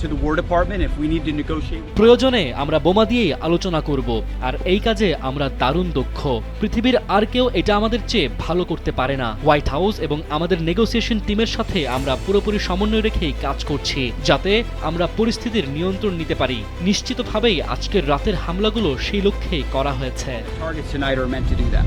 to the War Department if we need to negotiate. প্রয়োজনে আমরা বোমা দিয়েই আলোচনা করব, আর এই কাজে আমরা দারুণ দক্ষ। পৃথিবীর আর কেউ এটা আমাদের চেয়ে ভালো করতে পারে না। হোয়াইট হাউস এবং আমাদের নেগোসিয়েশন টিমের সাথে আমরা পুরোপুরি সমন্বয় রেখেই কাজ করছি, যাতে আমরা পরিস্থিতির নিয়ন্ত্রণ নিতে পারি। নিশ্চিতভাবেই আজকের রাতের হামলাগুলো সেই লক্ষ্যেই করা হয়েছে। Targets tonight are meant to do that.